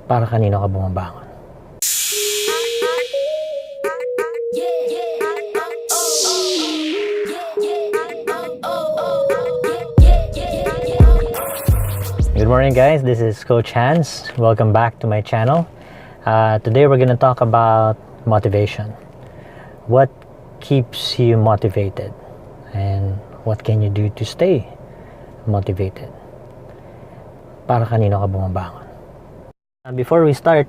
Para kanino ka bumabangon? Good morning guys, this is Coach Hans. Welcome back to my channel. Today we're going to talk about motivation. What keeps you motivated? And what can you do to stay motivated? Para kanino ka bumabangon? Before we start,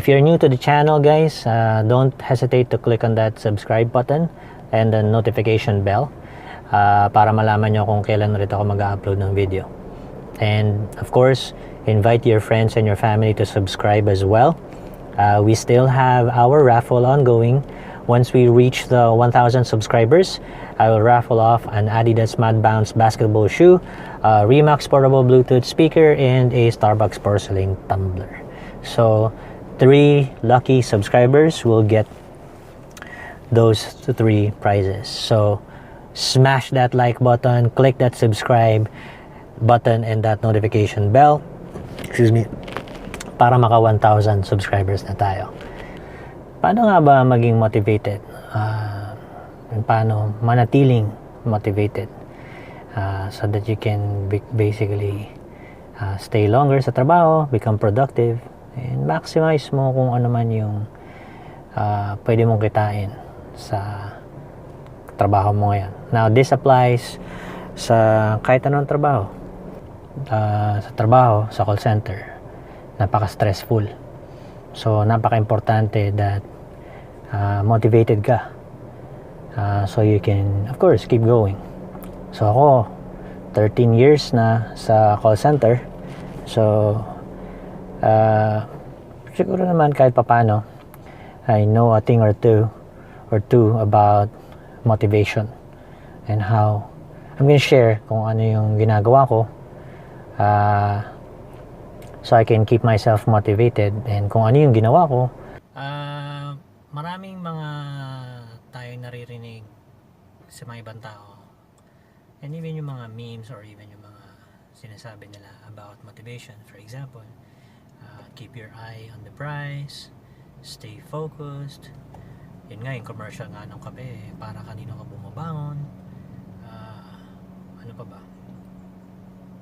if you're new to the channel guys, don't hesitate to click on that subscribe button and the notification bell para malaman nyo kung kailan ulit ako mag-upload ng video. And of course, invite your friends and your family to subscribe as well. We still have our raffle ongoing. Once we reach the 1,000 subscribers, I will raffle off an Adidas Mad Bounce basketball shoe, a Remax portable Bluetooth speaker, and a Starbucks porcelain tumbler. So 3 lucky subscribers will get those 3 prizes. So smash that like button, click that subscribe button and that notification bell, para maka 1,000 subscribers na tayo. Paano nga ba maging motivated? Paano manatiling motivated so that you can basically stay longer sa trabaho, become productive, and maximize mo kung ano man yung pwede mong kitain sa trabaho mo ngayon. Now, this applies sa kahit anong trabaho. Sa trabaho, sa call center, napaka-stressful. So, napaka-importante that motivated ka. So, you can, of course, keep going. So, ako, 13 years na sa call center. So, siguro naman kahit papano, I know a thing or two about motivation and how I'm gonna share kung ano yung ginagawa ko so I can keep myself motivated, and kung ano yung ginawa ko. Maraming mga tayo naririnig sa mga ibang tao, and even yung mga memes or even yung mga sinasabi nila about motivation. For example, keep your eye on the prize, stay focused. Yun nga, yung commercial nga ng kape, para kanino ka bumabangon. Ano pa ba?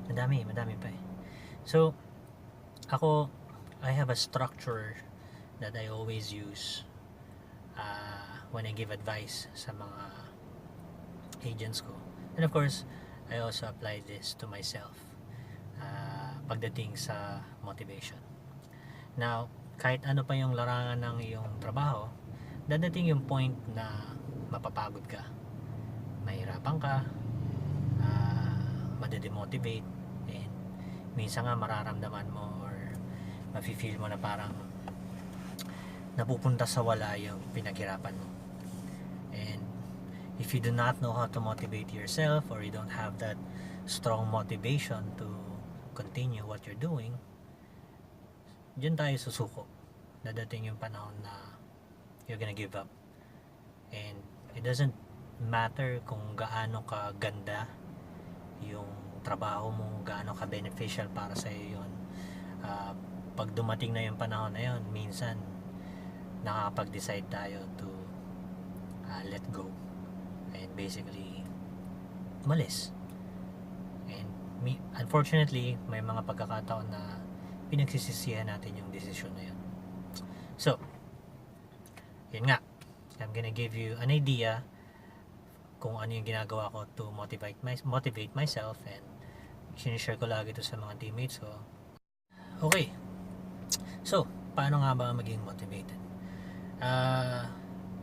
Madami pa eh. So, ako, I have a structure that I always use when I give advice sa mga agents ko. And of course, I also apply this to myself pagdating sa motivation. Now, kahit ano pa yung larangan ng iyong trabaho, dadating yung point na mapapagod ka, mahirapan ka, madedemotivate, and minsan nga mararamdaman mo or mafe-feel mo na parang napupunta sa wala yung pinaghirapan mo. And if you do not know how to motivate yourself, or you don't have that strong motivation to continue what you're doing, diyan tayo susuko. Dadating yung panahon na you're gonna give up. And it doesn't matter kung gaano ka ganda yung trabaho mo, gaano ka beneficial para sa iyo yun. Pag dumating na yung panahon na yun, minsan nakakapag-decide tayo to let go and basically umalis. And unfortunately, may mga pagkakataon na pinagsisisihan natin yung desisyon na yun. So, yun nga, I'm gonna give you an idea kung ano yung ginagawa ko to motivate myself, and sinishare ko lagi ito sa mga teammates ko. Okay, so paano nga ba maging motivated?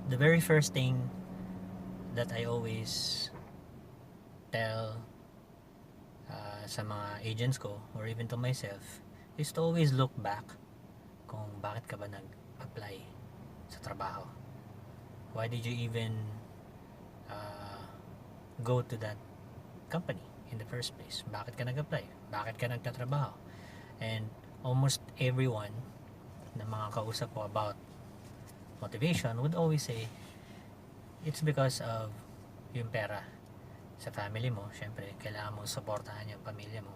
The very first thing that I always tell sa mga agents ko, or even to myself, is to always look back kung bakit ka ba nag-apply sa trabaho. Why did you even go to that company in the first place? Bakit ka nag-apply? Bakit ka nagtatrabaho? And almost everyone na mga kausap ko about motivation would always say it's because of yung pera sa family mo. Syempre, kailangan mo suportahan yung pamilya mo.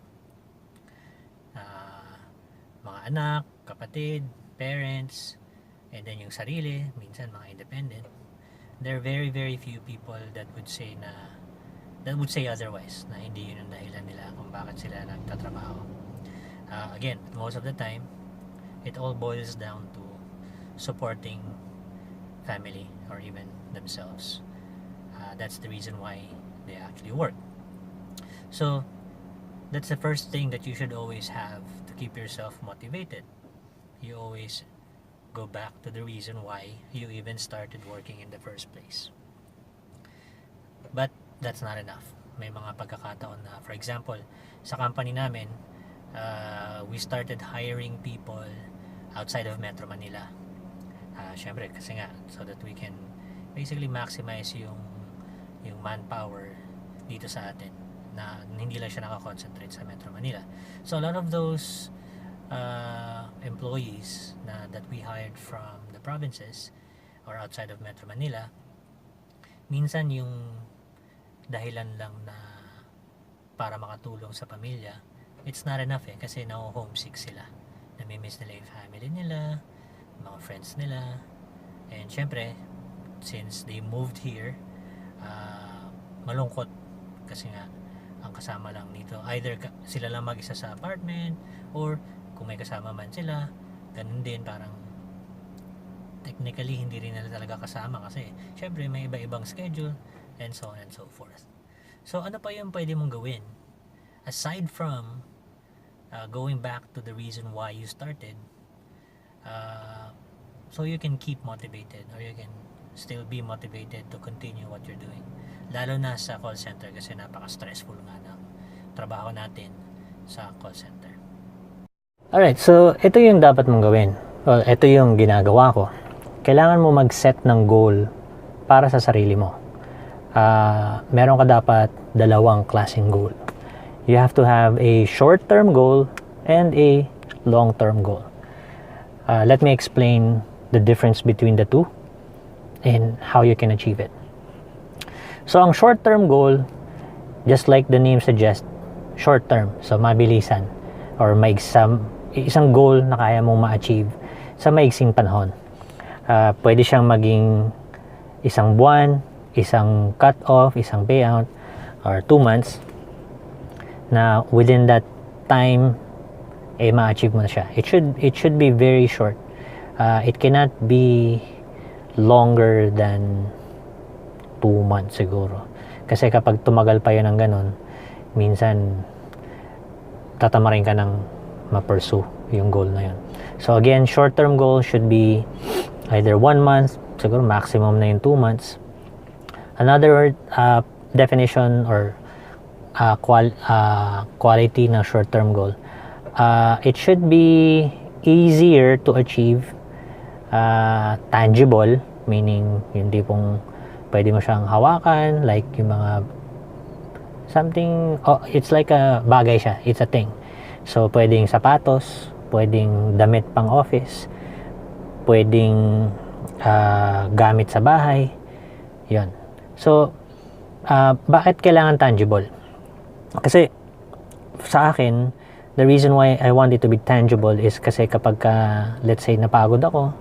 Mga anak, kapatid, parents, and then yung sarili, minsan mga independent. There are very very few people that would say otherwise, na hindi yun ang dahilan nila kung bakit sila nagtatrabaho. Again, most of the time it all boils down to supporting family or even themselves. That's the reason why they actually work. So that's the first thing that you should always have to keep yourself motivated. You always go back to the reason why you even started working in the first place. But that's not enough. May mga pagkakataon na, for example, sa company namin, we started hiring people outside of Metro Manila. Syempre, kasi nga, so that we can basically maximize yung manpower dito sa atin, na hindi lang siya nakakoncentrate sa Metro Manila. So a lot of those employees that we hired from the provinces or outside of Metro Manila, minsan yung dahilan lang na para makatulong sa pamilya, it's not enough kasi na-homesick sila, namimiss nila yung family nila, mga friends nila, and syempre since they moved here, malungkot kasi nga ang kasama lang nito, either sila lang mag-isa sa apartment, or kung may kasama man sila, ganun din, parang technically hindi rin nila talaga kasama kasi syempre may iba-ibang schedule, and so on and so forth. So ano pa yung pwede mong gawin aside from going back to the reason why you started, so you can keep motivated, or you can still be motivated to continue what you're doing, lalo na sa call center kasi napaka-stressful nga ng trabaho natin sa call center. Alright, so ito yung dapat mong gawin. Well, ito yung ginagawa ko. Kailangan mo mag-set ng goal para sa sarili mo. Meron ka dapat dalawang klaseng goal. You have to have a short-term goal and a long-term goal. Let me explain the difference between the two and how you can achieve it. So ang short-term goal, just like the name suggests, short-term, so mabilisan, or isang goal na kaya mong ma-achieve sa maiksing panahon. Pwede siyang maging isang buwan, isang cut-off, isang payout, or 2 months, na within that time ma-achieve mo na siya. It should be very short. It cannot be longer than 2 months siguro. Kasi kapag tumagal pa yun ng ganun, minsan tatamarin ka ng ma-pursue yung goal na yun. So again, short-term goal should be either 1 month, siguro maximum na yung 2 months. Another definition or quality ng short-term goal, it should be easier to achieve, tangible, meaning yung tipong pwede mo siyang hawakan, like yung mga something, it's like a bagay siya, it's a thing. So pwedeng sapatos, pwedeng damit pang office, pwedeng gamit sa bahay, yun. So bakit kailangan tangible? Kasi sa akin, the reason why I want it to be tangible is kasi kapag let's say napagod ako,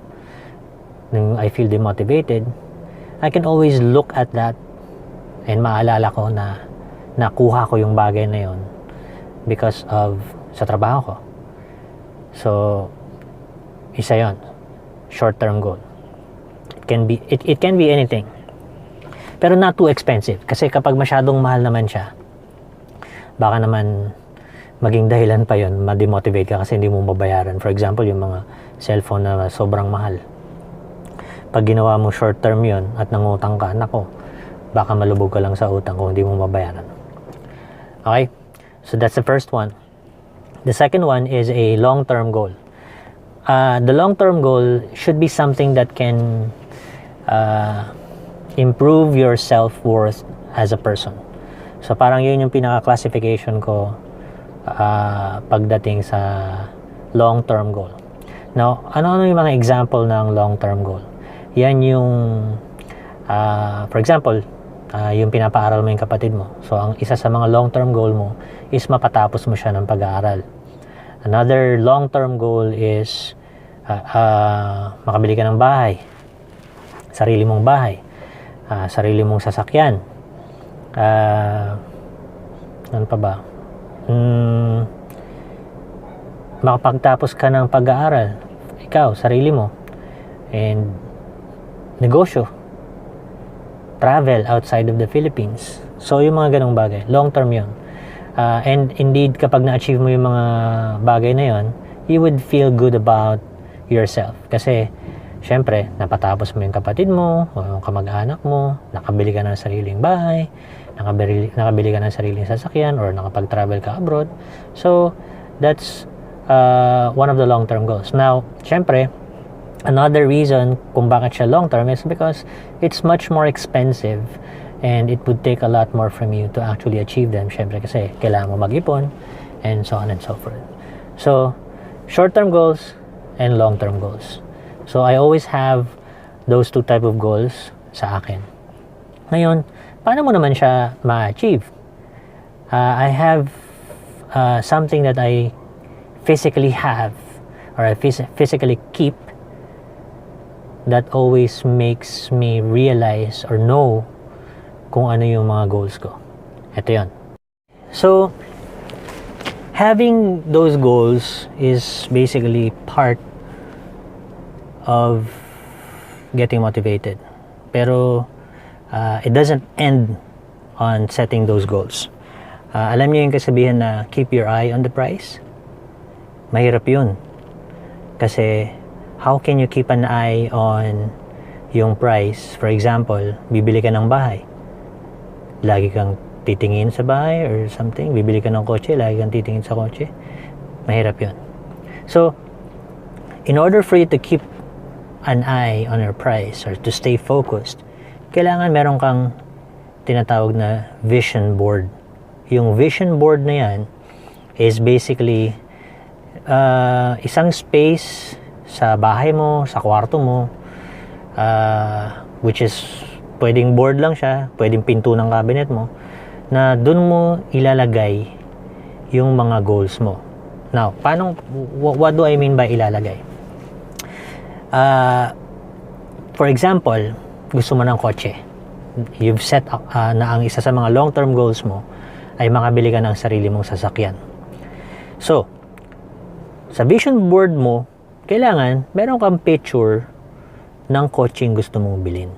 I feel demotivated, I can always look at that and maalala ko na nakuha ko yung bagay na yun because of sa trabaho ko. So isa yun, short-term goal. It can be anything, pero not too expensive, kasi kapag masyadong mahal naman siya, baka naman maging dahilan pa yun, ma-demotivate ka kasi hindi mo mabayaran. For example, yung mga cellphone na sobrang mahal, pag ginawa mo short term yun at nangutang ka, nako, baka malubog ka lang sa utang kung hindi mo mabayaran. Okay, so that's the first one. The second one is a long term goal. The long term goal should be something that can improve your self-worth as a person. So parang yun yung pinaka-classification ko pagdating sa long-term goal. Now, ano yung mga example ng long-term goal? Yan yung, for example, yung pinapaaral mo yung kapatid mo. So, ang isa sa mga long-term goal mo is mapatapos mo siya ng pag-aaral. Another long-term goal is makabili ka ng bahay, sarili mong bahay, sarili mong sasakyan. Ano pa ba? Makapagtapos ka ng pag-aaral, ikaw, sarili mo, and negosyo, travel outside of the Philippines. So yung mga ganong bagay, long term yun. And indeed, kapag na-achieve mo yung mga bagay na yun, you would feel good about yourself. Kasi, syempre, napatapos mo yung kapatid mo, o yung kamag-anak mo, nakabili ka ng sariling bahay, nakabili ka ng sariling sasakyan, or nakapag-travel ka abroad. So, that's one of the long-term goals. Now, syempre, another reason kung bakit siya long-term is because it's much more expensive and it would take a lot more from you to actually achieve them. Syempre kasi kailangan mo mag-ipon and so on and so forth. So, short-term goals and long-term goals. So, I always have those two type of goals sa akin. Ngayon, paano mo naman siya ma-achieve? I have something that I physically have or I physically keep that always makes me realize or know kung ano yung mga goals ko. Ito yun. So, having those goals is basically part of getting motivated. Pero, it doesn't end on setting those goals. Alam niyo yung kasabihan na keep your eye on the prize? Mahirap yun. Kasi, how can you keep an eye on yung price? For example, bibili ka ng bahay. Lagi kang titingin sa bahay or something. Bibili ka ng kotse, lagi kang titingin sa kotse. Mahirap yun. So, in order for you to keep an eye on your price or to stay focused, kailangan meron kang tinatawag na vision board. Yung vision board na yan is basically isang space sa bahay mo, sa kwarto mo, which is pwedeng board lang siya, pwedeng pinto ng cabinet mo, na dun mo ilalagay yung mga goals mo. Now, what do I mean by ilalagay? For example, gusto mo ng kotse. You've set na ang isa sa mga long-term goals mo ay makabili ka ng sarili mong sasakyan. So, sa vision board mo, kailangan meron kang picture ng kotseng gusto mong bilhin.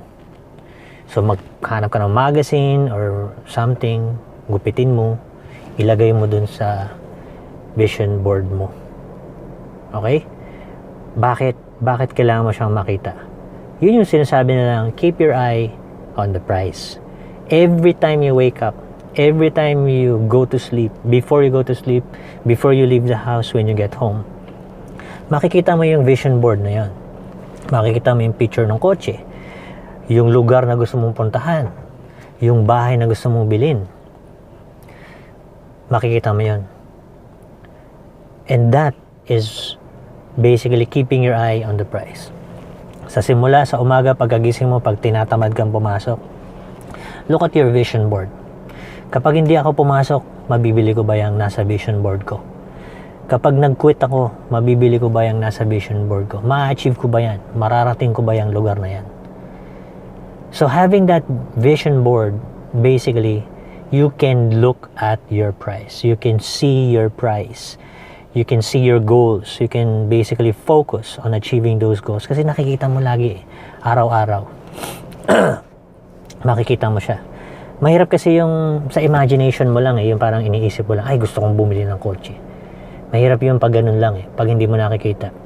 So, maghanap ka ng magazine or something, gupitin mo, ilagay mo dun sa vision board mo. Okay? Bakit kailangan mo siyang makita? Yun yung sinasabi na lang, keep your eye on the price. Every time you wake up, every time you go to sleep, before you go to sleep, before you leave the house, when you get home, makikita mo yung vision board na yun. Makikita mo yung picture ng kotse, yung lugar na gusto mong puntahan, yung bahay na gusto mong bilhin. Makikita mo yun. And that is basically keeping your eye on the price. Sa simula, sa umaga, pagkagising mo, pag tinatamad kang pumasok, look at your vision board. Kapag hindi ako pumasok, mabibili ko ba yung nasa vision board ko? Kapag nag-quit ako, mabibili ko ba yung nasa vision board ko? Ma-achieve ko ba yan? Mararating ko ba yung lugar na yan? So having that vision board, basically, you can look at your price. You can see your price. You can see your goals. You can basically focus on achieving those goals. Kasi nakikita mo lagi, araw-araw. Makikita mo siya. Mahirap kasi yung sa imagination mo lang yung parang iniisip mo lang, ay gusto kong bumili ng kotse. Mahirap yung pag ganun lang pag hindi mo nakikita.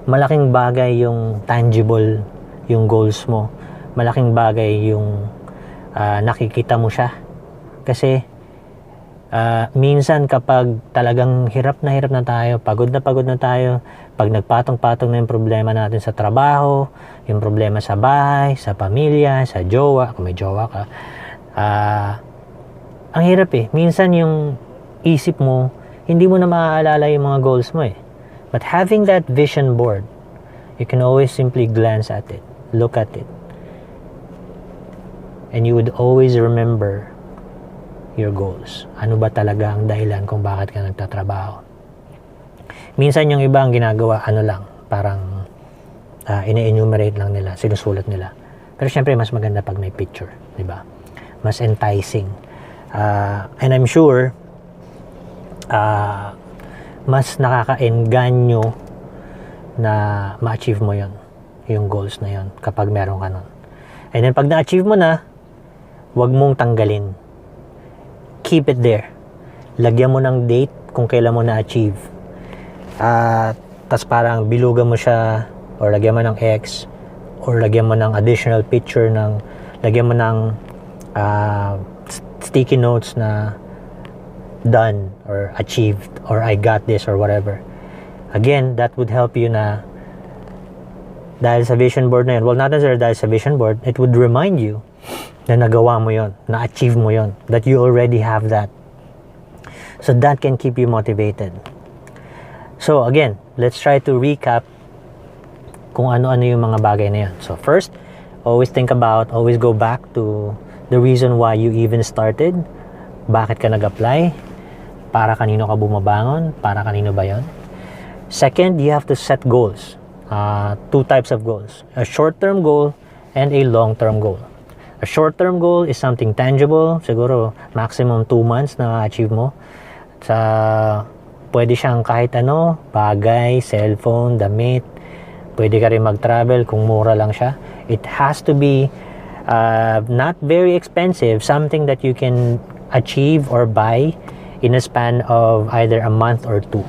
Malaking bagay yung tangible, yung goals mo. Malaking bagay yung nakikita mo siya. Kasi minsan kapag talagang hirap na tayo, pagod na tayo, pag nagpatong-patong na yung problema natin sa trabaho, yung problema sa bahay, sa pamilya, sa jowa, kung may jowa ka, ang hirap minsan yung isip mo, hindi mo na maaalala yung mga goals mo But having that vision board, you can always simply glance at it, look at it, and you would always remember your goals. Ano ba talaga ang dahilan kung bakit ka nagtatrabaho? Minsan yung iba ang ginagawa, ano lang, parang ine-enumerate lang nila, sinusulat nila. Pero syempre, mas maganda pag may picture, di ba? Mas enticing. And I'm sure, mas nakaka-engganyo na ma-achieve mo yon, yung goals na yon, kapag meron ka nun. And then, pag na-achieve mo na, wag mong tanggalin. Keep it there. Lagyan mo ng date kung kailan mo na-achieve. Tas parang bilugan mo siya, or lagyan mo ng X, or lagyan mo ng additional picture, lagyan mo ng sticky notes na done, or achieved, or I got this, or whatever. Again, that would help you na dahil sa vision board na yun, well, not necessarily dahil sa vision board, it would remind you na nagawa mo yon, na-achieve mo yon, that you already have that. So that can keep you motivated. So again, let's try to recap kung ano-ano yung mga bagay na yun. So first, always go back to the reason why you even started. Bakit ka nag-apply? Para kanino ka bumabangon? Para kanino ba yun? Second, you have to set goals. Two types of goals. A short-term goal and a long-term goal. A short-term goal is something tangible. Siguro, maximum 2 months na achieve mo. Pwede siyang kahit ano, bagay, cellphone, damit. Pwede ka rin mag-travel kung mura lang siya. It has to be not very expensive. Something that you can achieve or buy in a span of either a month or 2.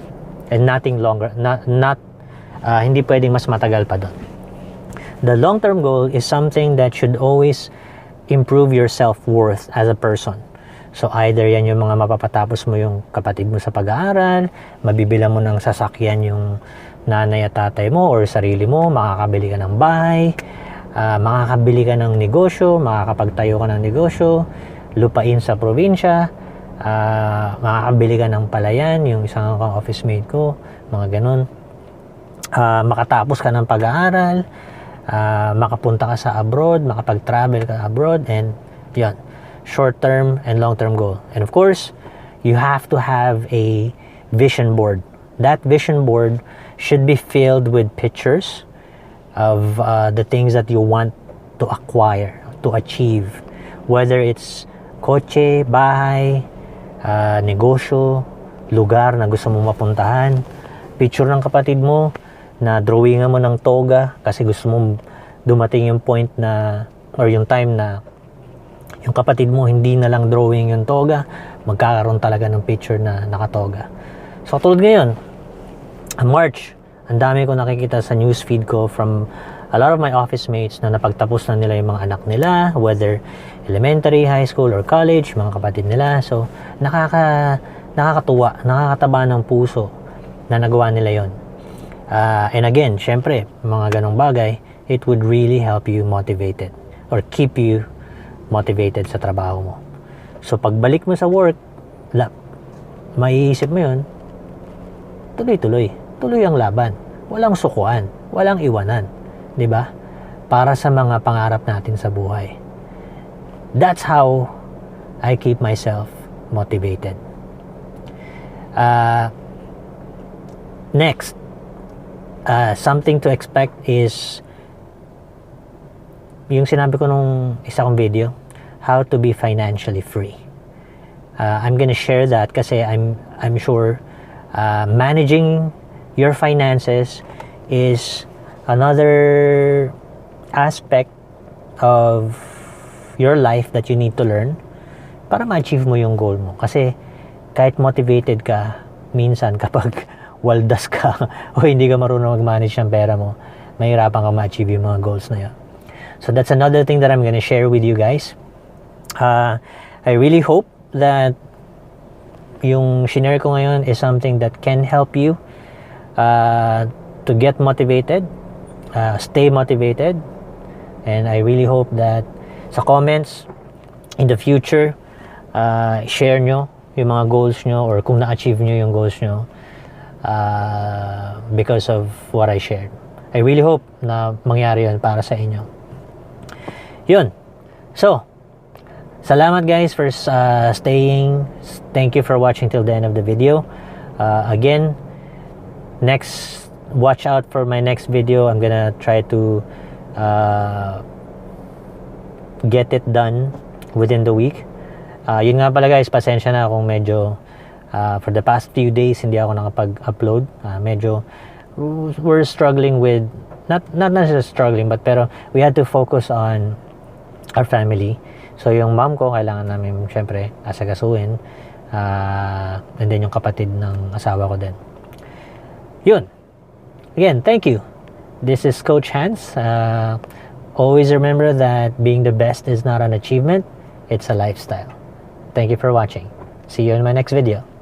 And nothing longer. Hindi pwedeng mas matagal pa doon. The long-term goal is something that should always improve your self-worth as a person. So either yan yung mga mapapatapos mo yung kapatid mo sa pag-aaral, mabibilang mo ng sasakyan yung nanay at tatay mo or sarili mo, makakabili ka ng bahay, makakabili ka ng negosyo, makakapagtayo ka ng negosyo, lupain sa probinsya, makakabili ka ng palayan, yung isang office mate ko, mga ganun. Makatapos ka ng pag-aaral, makapunta ka sa abroad, makapag-travel ka abroad, and yun, short-term and long-term goal. And of course, you have to have a vision board. That vision board should be filled with pictures of the things that you want to acquire, to achieve. Whether it's kotse, bahay, negosyo, lugar na gusto mo mapuntahan, picture ng kapatid mo, na drawingan mo ng toga kasi gusto mong dumating yung point na, or yung time na yung kapatid mo hindi na lang drawing yung toga, magkakaroon talaga ng picture na nakatoga. So tulad ngayon, March, ang dami ko nakikita sa newsfeed ko from a lot of my office mates na napagtapos na nila yung mga anak nila, whether elementary, high school, or college, mga kapatid nila. So nakakatuwa, nakakataba ng puso na nagawa nila yon. And again, syempre, mga ganong bagay, it would really help you motivated or keep you motivated sa trabaho mo. So pagbalik mo sa work, maiisip mo yun, tuloy ang laban, walang sukuan, walang iwanan, di ba? Para sa mga pangarap natin sa buhay. That's how I keep myself motivated. Next, something to expect is yung sinabi ko nung isa kong video, how to be financially free. I'm gonna share that kasi I'm sure managing your finances is another aspect of your life that you need to learn para ma-achieve mo yung goal mo. Kasi kahit motivated ka, minsan kapag waldas ka o hindi ka marunong mag-manage ng pera mo, mahirapan ka ma-achieve yung mga goals na yun. So that's another thing that I'm gonna share with you guys. I really hope that yung shinare ko ngayon is something that can help you to get motivated, stay motivated, and I really hope that sa comments in the future, share nyo yung mga goals nyo or kung na-achieve nyo yung goals nyo because of what I shared. I really hope na mangyari yun para sa inyo. Yun. So, salamat guys for staying. Thank you for watching till the end of the video. Again, Watch out for my next video. I'm gonna try to get it done within the week. Yun nga pala guys, pasensya na kung medyo for the past few days hindi ako nakapag-upload. Medyo we're struggling with not just struggling, but pero we had to focus on our family. So yung mom ko kailangan namin syempre asagasuin, and then yung kapatid ng asawa ko din. Yun. Again, thank you. This is Coach Hans. Always remember that being the best is not an achievement, it's a lifestyle. Thank you for watching. See you in my next video.